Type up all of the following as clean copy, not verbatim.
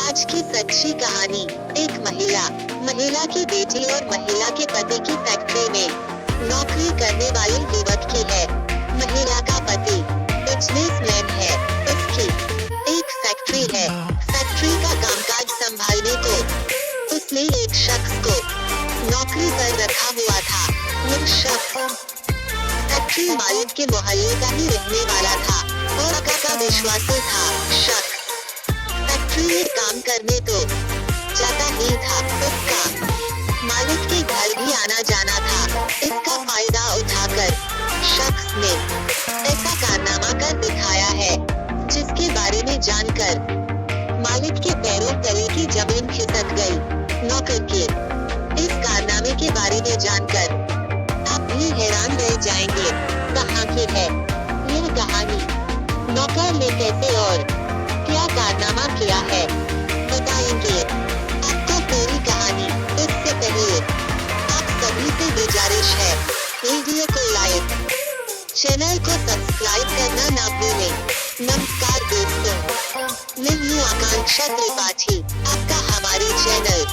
आज की सच्ची कहानी। एक महिला की बेटी और महिला के पति की फैक्ट्री में नौकरी करने वाले युवक की है। महिला का पति बिजनेसमैन है। उसकी एक फैक्ट्री है। फैक्ट्री का कामकाज संभालने को उसने एक शख्स को नौकरी पर रखा हुआ था। यह शख्स फैक्ट्री मालिक के मोहल्ले का ही रहने वाला था और का विश्वासी था। शख्स फैक्ट्री में काम करने तो जाता ही था। उसका मालिक के घर भी आना जाना था। इसका फायदा उठाकर शख्स ने ऐसा कारनामा कर दिखाया है जिसके बारे में जानकर मालिक के पैरों तले की जमीन खिसक गई। नौकर के इस कारनामे के बारे में जानकर आप भी हैरान रह जाएंगे। कहाँ की है यह कहानी, नौकर ने कैसे और क्या कारनामा किया है, बताएंगे आपको पूरी कहानी। इससे पहले आप सभी से गुजारिश है, वीडियो को लाइक, चैनल को सब्सक्राइब करना ना भूलें। नमस्कार दोस्तों, मैं हूँ आकांक्षा त्रिपाठी। आपका हमारे चैनल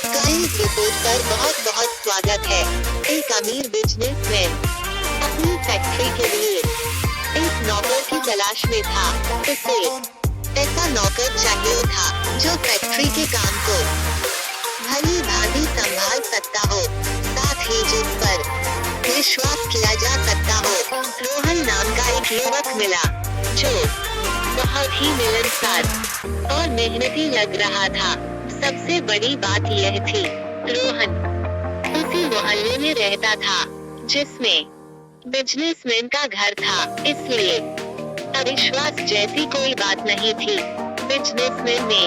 क्राइम रिपोर्ट पर बहुत बहुत स्वागत है। एक अमीर बिजनेसमैन अपनी फैक्ट्री के लिए एक नौकर की तलाश में था। उसे ऐसा नौकर चाहिए था जो फैक्ट्री के काम को भली भांति संभाल सकता हो, साथ ही जिस पर विश्वास किया जा सकता हो। रोहन नाम का एक युवक मिला जो बहुत ही मिलनसार और मेहनती लग रहा था। सबसे बड़ी बात यह थी, रोहन उसी मोहल्ले में रहता था जिसमें बिजनेसमैन का घर था, इसलिए अविश्वास जैसी कोई बात नहीं थी। बिजनेसमैन ने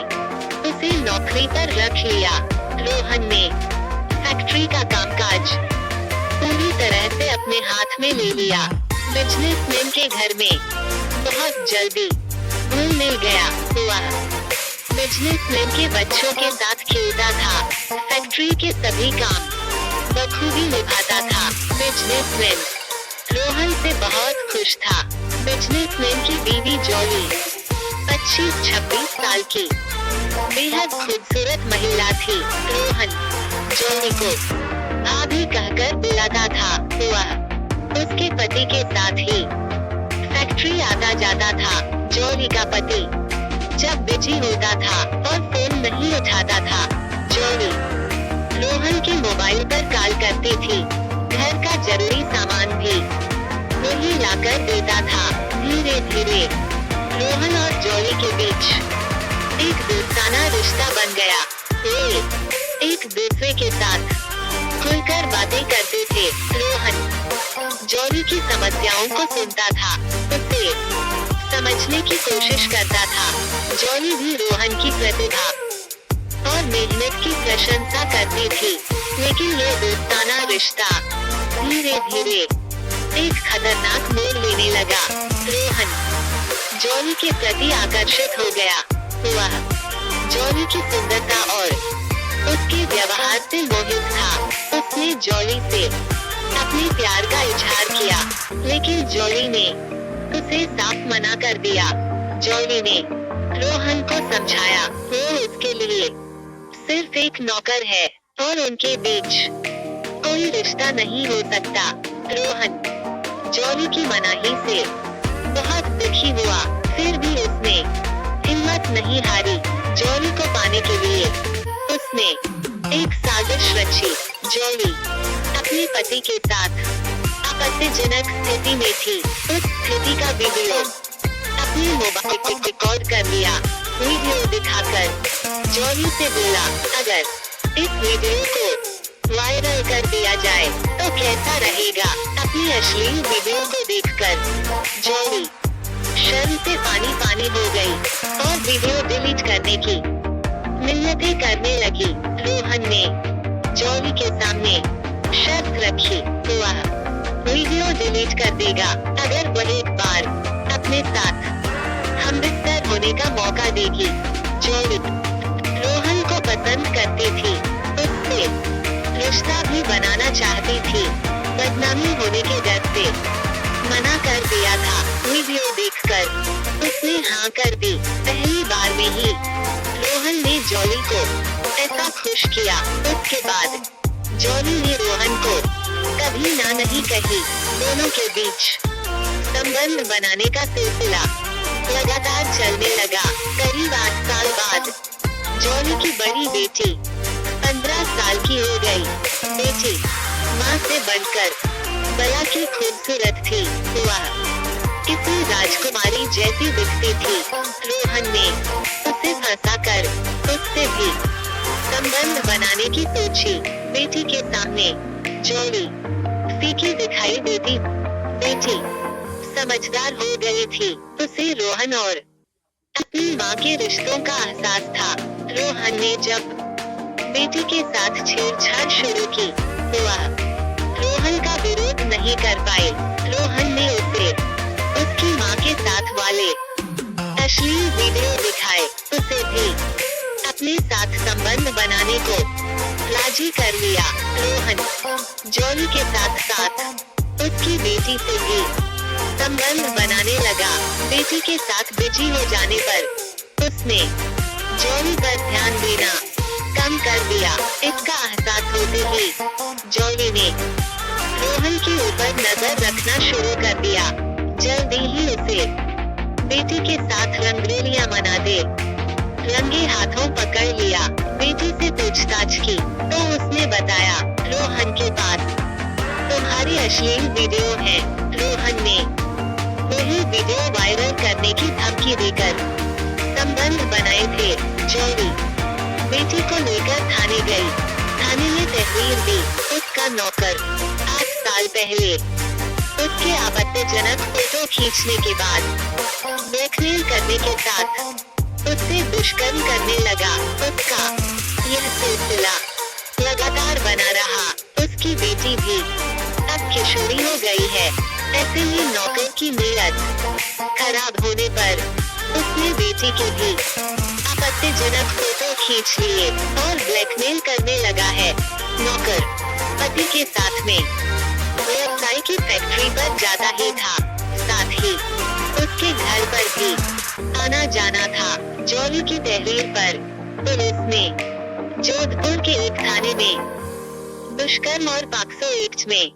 उसे नौकरी पर रख लिया। रोहन ने फैक्ट्री का कामकाज पूरी तरह से अपने हाथ में ले लिया। बिजनेसमैन के घर में बहुत जल्दी घुल मिल गया। वह बिजनेसमैन के बच्चों के साथ खेलता था, फैक्ट्री के सभी काम बखूबी निभाता था। बिजनेसमैन रोहन से बहुत खुश था। बिजनेसमैन की बीवी जॉली 25-26 साल की बेहद खूबसूरत महिला थी। रोहन जॉली को भाभी कहकर बुलाता था। वह उसके पति के साथ ही फैक्ट्री आता जाता था। जॉली का पति जब बिजी होता था और फोन नहीं उठाता था, जॉली रोहन के मोबाइल पर कॉल करती थी। घर का जरूरी सामान भी वही लाकर देता था। धीरे धीरे रोहन और जॉली के बीच एक दोस्ताना रिश्ता बन गया। वे एक दूसरे के साथ खुलकर बातें करते थे। रोहन जॉली की समस्याओं को सुनता था, उसे समझने की कोशिश करता था। जॉली भी रोहन की प्रतिभा और मेहनत की प्रशंसा करती थी, लेकिन ये दोस्ताना रिश्ता धीरे धीरे एक खतरनाक मोड़ लेने लगा। रोहन जॉली के प्रति आकर्षित हो गया। वह जॉली की सुंदरता और उसके व्यवहार से मोहित था। उसने जॉली से अपने प्यार का इजहार किया, लेकिन जॉली ने उसे साफ मना कर दिया। जॉली ने रोहन को समझाया वो उसके लिए सिर्फ एक नौकर है और उनके बीच कोई रिश्ता नहीं हो सकता। रोहन जॉली की मनाही से बहुत दुखी हुआ, फिर भी उसने हिम्मत नहीं हारी। जॉली को पाने के लिए उसने एक साजिश रची। जॉली अपने पति के साथ आपत्तिजनक स्थिति में थी। उस स्थिति का वीडियो अपने मोबाइल पर रिकॉर्ड कर लिया। वीडियो दिखाकर जॉली से बोला, अगर इस वीडियो को वायरल कर दिया जाए तो कैसा रहेगा। अपनी अश्लील वीडियो को देखकर जॉली शर्म से पानी पानी हो गई और वीडियो डिलीट करने की मिन्नतें करने लगी। रोहन ने जॉली के सामने शर्त रखी, वह वीडियो डिलीट कर देगा अगर वह एक बार अपने साथ हमबिस्तर होने का मौका देगी। जॉली रोहन को पसंद करती थी, उससे रिश्ता भी बनाना चाहती थी। बदनामी होने के डर से मना कर दिया था। वीडियो देखकर उसने हाँ कर दी। पहली बार में ही रोहन ऐसा खुश किया। उसके बाद जॉली ने रोहन को कभी ना नहीं कही। दोनों के बीच संबंध बनाने का सिलसिला लगातार चलने लगा। करीब 8 साल बाद जॉली की बड़ी बेटी 15 साल की हो गई। बेटी माँ से बढ़कर बला की खूबसूरत थी। वह किसी राजकुमारी जैसी दिखती थी। रोहन ने उसे फंसाकर उससे भी संबंध बनाने की सोची। बेटी के सामने जॉली फीकी दिखाई देती। बेटी समझदार हो गई थी। उसे रोहन और अपनी माँ के रिश्तों का एहसास था। रोहन ने जब बेटी के साथ छेड़छाड़ शुरू की तो वह रोहन का विरोध नहीं कर पाए। रोहन ने उसे उसकी माँ के साथ वाले अश्लील वीडियो दिखाए। उसे भी अपने साथ संबंध बनाने को राजी कर लिया। रोहन जॉली के साथ साथ उसकी बेटी से भी संबंध बनाने लगा। बेटी के साथ बिजी हो जाने पर उसने जॉली पर ध्यान देना कम कर दिया। इसका एहसास होते ही जॉली ने रोहन के ऊपर नजर रखना शुरू कर दिया। जल्दी ही उसे बेटी के साथ रंगोलियां मनाते रंगे हाथों पकड़ लिया। बेटी से पूछताछ की तो उसने बताया, रोहन के पास तुम्हारी अश्लील वीडियो है। रोहन ने वही वीडियो वायरल करने की धमकी देकर संबंध बनाए थे। जॉली बेटी को लेकर थाने गई। थाने में तहरीर दी। उसका नौकर 8 साल पहले उसके आपत्तिजनक फोटो खींचने के बाद ब्लैकमेल करने के साथ उससे दुष्कर्म करने लगा। उसका यह सिलसिला लगातार बना रहा। उसकी बेटी भी अब किशोरी हो गई है। ऐसे में नौकर की नीयत खराब होने पर उसने बेटी के भी आपत्तिजनक फोटो खींच लिए और ब्लैकमेल करने लगा है। नौकर पति के साथ में व्यवसाय की फैक्ट्री पर जाता ही था। साथ ही उसके घर पर भी आना जाना था। जॉली की तहरीर पर पुलिस ने जोधपुर के एक थाने में दुष्कर्म और पॉक्सो एक्ट में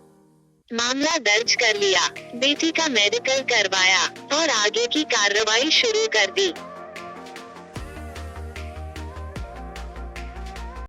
मामला दर्ज कर लिया। बेटी का मेडिकल करवाया और आगे की कार्रवाई शुरू कर दी।